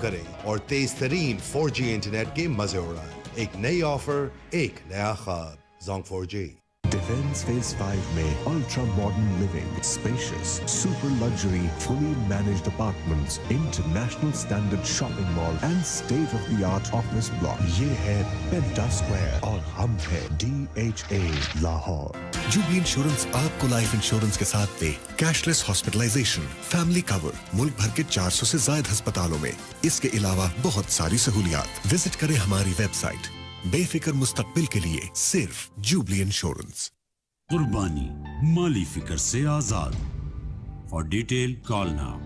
करें और तेज तरीन 4G इंटरनेट के मजे उड़ाएं। एक नई ऑफर, एक नया ख्वाब। Zonk 4G। Defense Phase 5 में ultra modern living, spacious, super luxury, fully managed apartments, international standard shopping mall and state-of-the-art office block. ये है Penta Square और हम है DHA लाहौर। जुबली इंश्योरेंस आपको लाइफ इंश्योरेंस के साथ दे कैशलेस हॉस्पिटलाइजेशन, फैमिली कवर, मुल्क भर के 400 से ज्यादा अस्पतालों में। इसके अलावा बहुत सारी सहूलियात। विजिट करें हमारी वेबसाइट। बेफिक्र मुस्तकबिल के लिए सिर्फ जुबली इंश्योरेंस। कुर्बानी माली फिक्र से आजाद। For detail call now.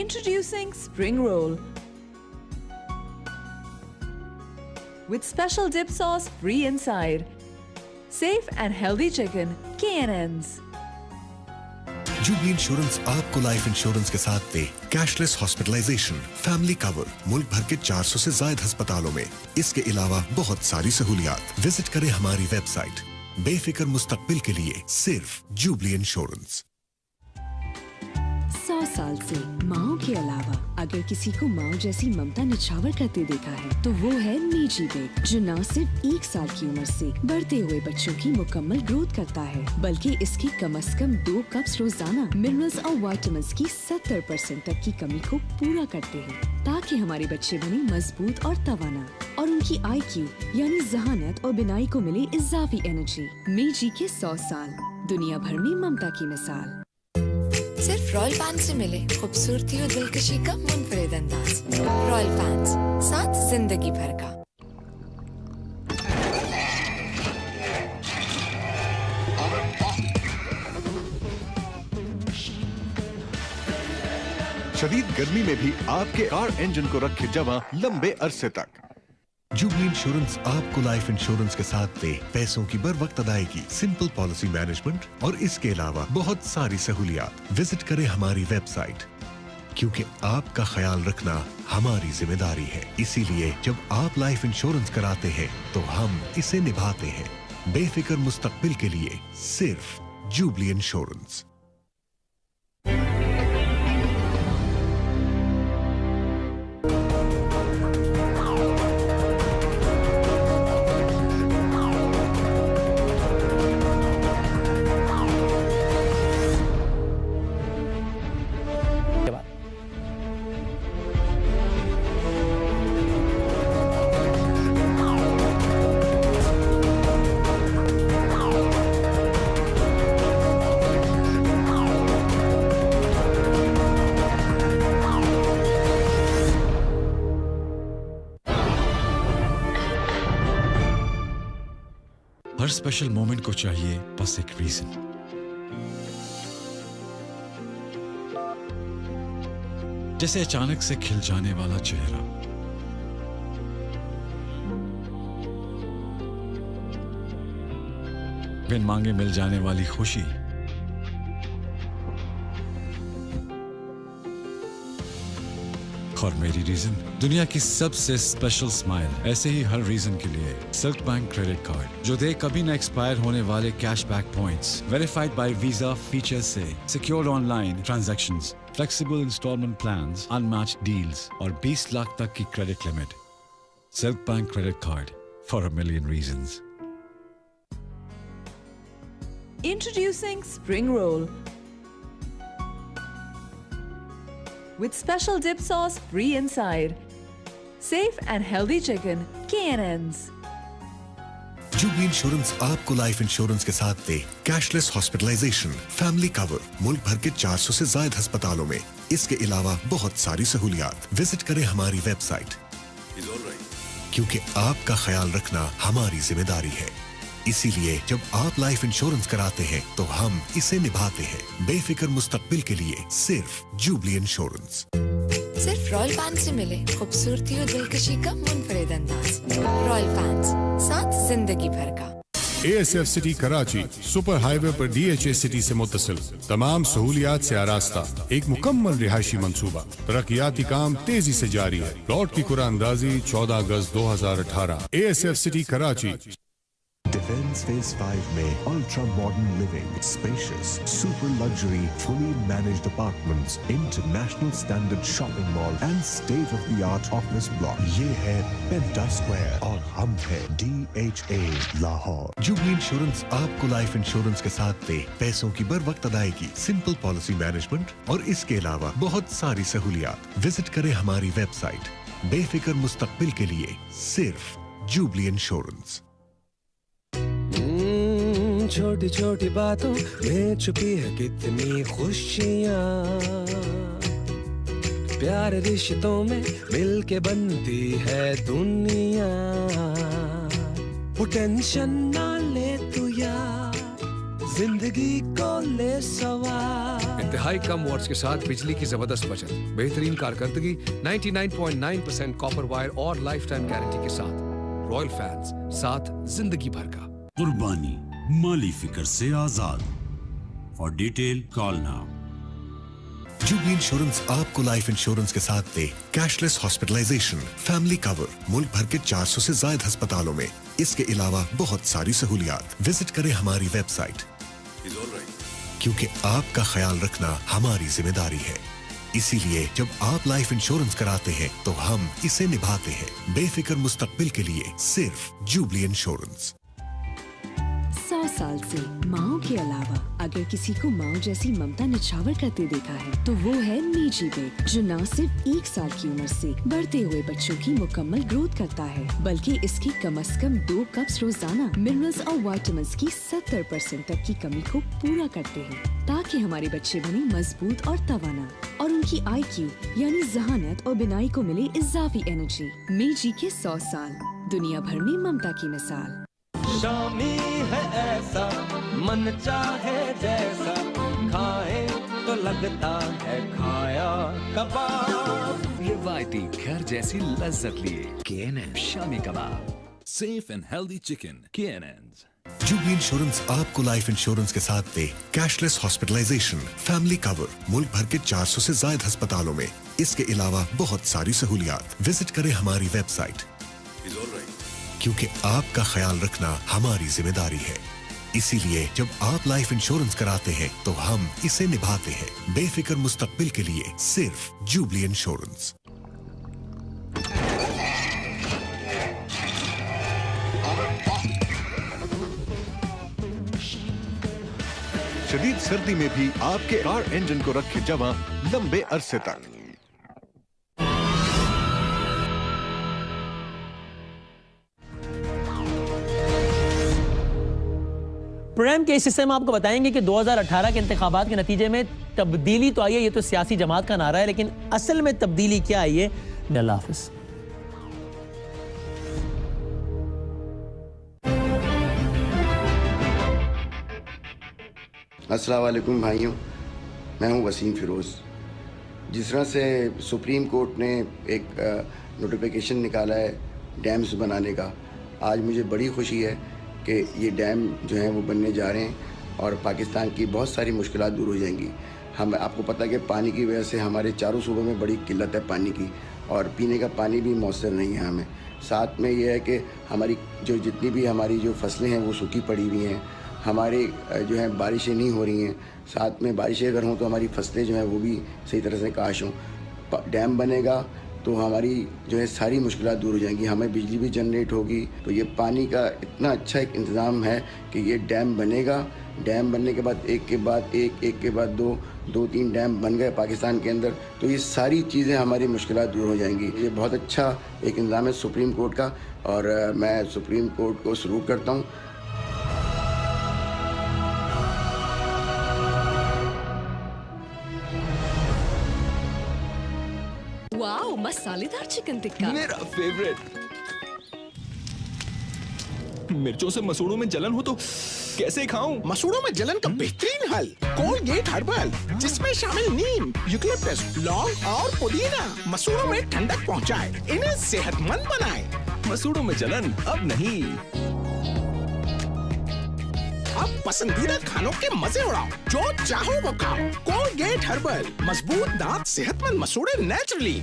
Introducing spring roll with special dip sauce free inside. Safe and healthy chicken, K&N's. Jubilee Insurance आपको लाइफ इंश्योरेंस के साथ दे कैशलेस हॉस्पिटलाइजेशन, फैमिली कवर, मुल्क भर के 400 से ज्यादा अस्पतालों में। इसके अलावा बहुत सारी सहूलियात। विजिट करें हमारी वेबसाइट। बेफिक्र मुस्तकबिल के लिए सिर्फ जुबली इंश्योरेंस। 100 साल से माओ के अलावा अगर किसी को माओ जैसी ममता निछावर करते देखा है तो वो है मीठी बेक, जो न सिर्फ 1 साल की उम्र से बढ़ते हुए बच्चों की मुकम्मल ग्रोथ करता है, बल्कि इसकी कम से कम 2 कप्स रोजाना मिनरल्स और विटामिन्स की 70% तक की कमी को पूरा करते हैं, ताकि हमारे बच्चे बने मजबूत और तवाना और उनकी IQ यानी जहानत और बिनाई को मिले इजाफी एनर्जी। मीठी के 100 साल, दुनिया भर में ममता की मिसाल। सिर्फ रॉयल पैंट से मिले खूबसूरती और दिलकशी का मुनफरिद अंदाज। रॉयल पैंट्स, साथ जिंदगी भर का। शदीद गर्मी में भी आपके कार इंजन को रखे जमा लंबे अरसे तक। जुबली इंश्योरेंस आपको लाइफ इंश्योरेंस के साथ दे पैसों की बर वक्त अदायगी, सिंपल पॉलिसी मैनेजमेंट और इसके अलावा बहुत सारी सहूलियात। विजिट करें हमारी वेबसाइट, क्योंकि आपका ख्याल रखना हमारी जिम्मेदारी है। इसीलिए जब आप लाइफ इंश्योरेंस कराते हैं तो हम इसे निभाते हैं। बेफिक्र मुस्तकबिल के लिए सिर्फ जुबली इंश्योरेंस। हर स्पेशल मोमेंट को चाहिए बस एक रीजन। जैसे अचानक से खिल जाने वाला चेहरा, बिन मांगे मिल जाने वाली खुशी, और मेरी रीजन दुनिया की सबसे स्पेशल स्माइल। ऐसे ही हर रीजन के लिए सिल्क बैंक क्रेडिट कार्ड, जो दे कभी न एक्सपायर होने वाले cashback points, verified by Visa features से secured online transactions, flexible instalment plans, unmatched deals और 20 लाख तक की credit limit. Silk bank credit card, for a million reasons. Introducing spring roll with special dip sauce free inside. Safe and healthy chicken, K&N's. Jubilee Insurance आपको life insurance के साथ दे cashless hospitalisation, family cover, मुल्क भर के 400 से ज्यादा अस्पतालों में। इसके अलावा बहुत सारी सहूलियात। विजिट करें हमारी वेबसाइट, क्योंकि आपका ख्याल रखना हमारी जिम्मेदारी है। इसीलिए जब आप लाइफ इंश्योरेंस कराते हैं तो हम इसे निभाते हैं। बेफिक्र मुस्तकबिल के लिए सिर्फ जुबली इंश्योरेंस। सिर्फ रॉयल पैंट से मिले खूबसूरती और दिलकशी का मुनफरिद अंदाज। रॉयल पैंट्स, साथ जिंदगी भर का। ASF city Karachi super highway पर DHA सिटी से मुत्तसिल तमाम सहूलियात से आरास्ता एक मुकम्मल रिहायशी मंसूबा। तरक्याती काम तेजी से जारी है। प्लॉट की कुरानंदाजी 14 अगस्त 2018। ASF city Karachi. Defence phase 5 में ultra modern living, spacious, super luxury, fully managed apartments, international standard shopping mall and state of the art office block. ये है पेंटा स्क्वायर और हम है DHA लाहौर। जुबली इंश्योरेंस आपको लाइफ इंश्योरेंस के साथ दे पैसों की बर वक्त अदायगी, सिंपल पॉलिसी मैनेजमेंट और इसके अलावा बहुत सारी सहूलियात। विजिट करें हमारी वेबसाइट। बेफिक्र मुस्तकबिल के लिए सिर्फ जुबली इंश्योरेंस। छोटी छोटी बातों में छुपी है कितनी खुशियाँ, प्यार रिश्तों में मिलके बनती है दुनिया। वो टेंशन ना ले तू यार, जिंदगी को ले सवार। इंतहाई कम वॉट्स के साथ बिजली की जबरदस्त बचत, बेहतरीन कारकर्दगी, 99.9% कॉपर वायर और लाइफ टाइम गारंटी के साथ। रॉयल फैंस, साथ जिंदगी भर का। कुर्बानी माली फिक्र से आजाद। For detail call now. Jubilee Insurance आपको लाइफ इंश्योरेंस के साथ दे कैशलेस हॉस्पिटलाइजेशन, फैमिली कवर, मुल्क भर के 400 से ज्यादा अस्पतालों में। इसके अलावा बहुत सारी सहूलियात। विजिट करें हमारी वेबसाइट, क्योंकि आपका ख्याल रखना हमारी जिम्मेदारी है। इसीलिए जब आप लाइफ इंश्योरेंस कराते हैं तो हम इसे निभाते हैं। बेफिक्र मुस्तकबिल के लिए सिर्फ जुबली इंश्योरेंस। 100 साल से माओ के अलावा अगर किसी को माओ जैसी ममता निछावर करते देखा है तो वो है मीजी बेग, जो न सिर्फ 1 साल की उम्र से बढ़ते हुए बच्चों की मुकम्मल ग्रोथ करता है, बल्कि इसकी कम से कम 2 कप्स रोजाना मिनरल्स और विटामिन्स की 70% तक की कमी को पूरा करते हैं, ताकि हमारे बच्चे बने मजबूत और तवाना और उनकी IQ यानी जहानत और बिनाई को मिले इजाफी एनर्जी। मीजी के 100 साल, दुनिया भर में ममता की मिसाल। शामी है ऐसा मन चाहे जैसा, खाए तो लगता है खाया कबाब। रिवायती घर जैसी लज्जत लिए KNN shami kebab. Safe and healthy chicken KNN। Jubilee Insurance आपको लाइफ इंश्योरेंस के साथ दे कैशलेस हॉस्पिटलाइजेशन, फैमिली कवर, मुल्क भर के 400 से ज्यादा अस्पतालों में। इसके अलावा बहुत सारी सहूलियात। विजिट करें हमारी वेबसाइट, क्योंकि आपका ख्याल रखना हमारी जिम्मेदारी है। इसीलिए जब आप लाइफ इंश्योरेंस कराते हैं तो हम इसे निभाते हैं। बेफिक्र मुस्तकबिल के लिए सिर्फ जुबली इंश्योरेंस। शदीद सर्दी में भी आपके कार इंजन को रखे जमा लंबे अरसे तक। प्रोग्राम के इस हिस्से में आपको बताएंगे कि 2018 के इंतखाबात के नतीजे में तब्दीली तो आई है, ये तो सियासी जमात का नारा है, लेकिन असल में तब्दीली क्या आई है। अल्लाह हाफिज़। अस्सलाम वालेकुम भाइयों, मैं हूं वसीम फिरोज़। जिस तरह से सुप्रीम कोर्ट ने एक नोटिफिकेशन निकाला है डैम्स बनाने का, आज मुझे बड़ी खुशी है कि ये डैम जो हैं वो बनने जा रहे हैं और पाकिस्तान की बहुत सारी मुश्किलात दूर हो जाएंगी। हम आपको पता है कि पानी की वजह से हमारे चारों सूबों में बड़ी किल्लत है पानी की, और पीने का पानी भी मौसर नहीं है हमें। साथ में ये है कि हमारी जो जितनी भी हमारी जो फसलें हैं वो सूखी पड़ी हुई हैं, हमारे जो है बारिशें नहीं हो रही हैं। साथ में बारिशें अगर हों तो हमारी फसलें जो हैं वो भी सही तरह से काश हों। डैम बनेगा तो हमारी जो है सारी मुश्किलात दूर हो जाएंगी, हमें बिजली भी जनरेट होगी। तो ये पानी का इतना अच्छा एक इंतज़ाम है कि ये डैम बनेगा। डैम बनने के बाद एक के बाद एक के बाद दो 3 डैम बन गए पाकिस्तान के अंदर, तो ये सारी चीज़ें हमारी मुश्किलात दूर हो जाएंगी। ये बहुत अच्छा एक इंतज़ाम है सुप्रीम कोर्ट का, और मैं सुप्रीम कोर्ट को सलूट करता हूँ। वाओ, मसालेदार चिकन टिक्का मेरा फेवरेट। मिर्चों से मसूड़ों में जलन हो तो कैसे खाऊं? मसूड़ों में जलन का बेहतरीन हल कोलगेट हर्बल, जिसमें शामिल नीम, यूकलिप्टस, लौंग और पुदीना मसूड़ों में ठंडक पहुंचाए, इन्हें सेहतमंद बनाए। मसूड़ों में जलन अब नहीं। अब पसंदीदा खानों के मजे उड़ाओ, जो चाहो वो खाओ। कोलगेट हर्बल, मजबूत दांत, सेहतमंद मसूड़े naturally.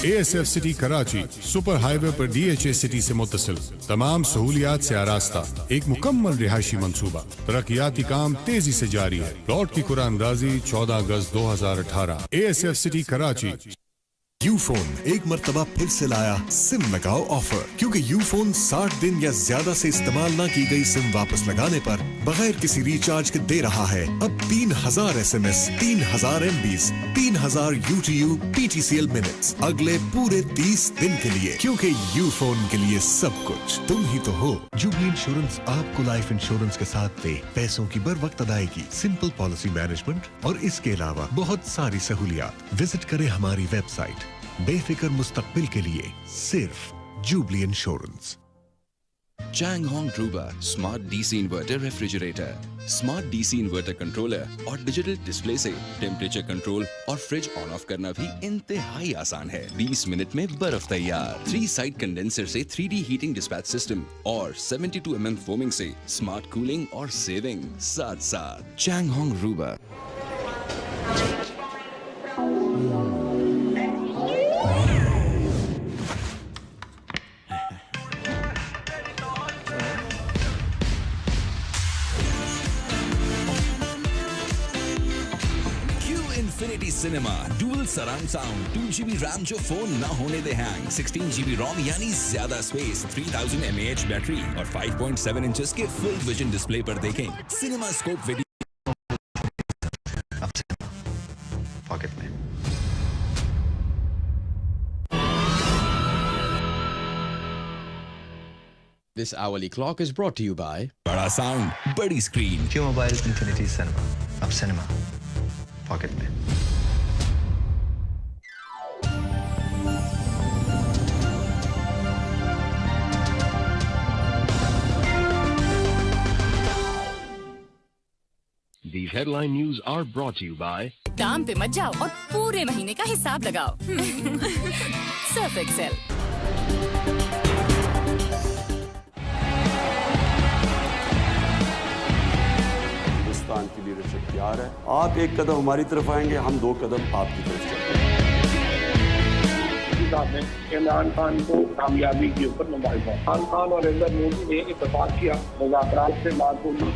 ASF city Karachi super highway पर DHA सिटी से मुत्तसिल तमाम सहूलियात से आरास्ता एक मुकम्मल रिहायशी मंसूबा। तरक्याती काम तेजी से जारी है। प्लॉट की कुरानंदाजी 14 अगस्त 2018। ASF city Karachi. यूफोन एक मर्तबा फिर से लाया सिम लगाओ ऑफर, क्योंकि यूफोन 60 दिन या ज्यादा से इस्तेमाल न की गई सिम वापस लगाने पर बगैर किसी रिचार्ज के दे रहा है अब 3000 SMS, 3000 MBs, 3000 UTU PTCL minutes अगले पूरे 30 दिन के लिए, क्योंकि यूफोन के लिए सब कुछ तुम ही तो हो। जुबली इंश्योरेंस आपको लाइफ इंश्योरेंस के साथ दे पैसों की बर वक्त अदायगी, सिंपल पॉलिसी मैनेजमेंट और इसके अलावा बहुत सारी सहूलियात। विजिट करें हमारी वेबसाइट बेफिक्र मुस्तकबिल के लिए सिर्फ jubilee insurance. Changhong Ruba smart DC inverter refrigerator, smart DC inverter controller और डिजिटल डिस्प्ले से टेम्परेचर कंट्रोल और फ्रिज ऑन ऑफ करना भी इंतहाई आसान है। 20 मिनट में बर्फ तैयार। 3 साइड कंडेंसर से 3D हीटिंग डिस्पैच सिस्टम और 72 mm फोमिंग से स्मार्ट कूलिंग और सेविंग साथ साथ। Changhong Ruba। Infinity Cinema Dual Surround Sound 2GB RAM जो फोन ना होने दे हैंग, 16GB ROM यानी ज्यादा स्पेस, 3000 mAh बैटरी और 5.7 इंचेस के फुल विजन डिस्प्ले पर देखें सिनेमा स्कोप वीडियो पॉकेट में। This hourly clock is brought to you by बड़ा साउंड बड़ी स्क्रीन। क्यों मोबाइल Infinity Cinema, अब सिनेमा पॉकेट में। These headline news are brought to you by काम पे मत जाओ और पूरे महीने का हिसाब लगाओ। Surf Excel. हिंदुस्तान की लीडरशिप तैयार है। आप एक कदम हमारी तरफ आएंगे, हम 2 कदम आपकी तरफ चलेंगे। ने इमरान खान को कामयाबी के ऊपर मुबारकबाद। इमरान खान और नरेंद्र मोदी ने इत्तेफाक किया, मुज़ाकरात से बात होगी।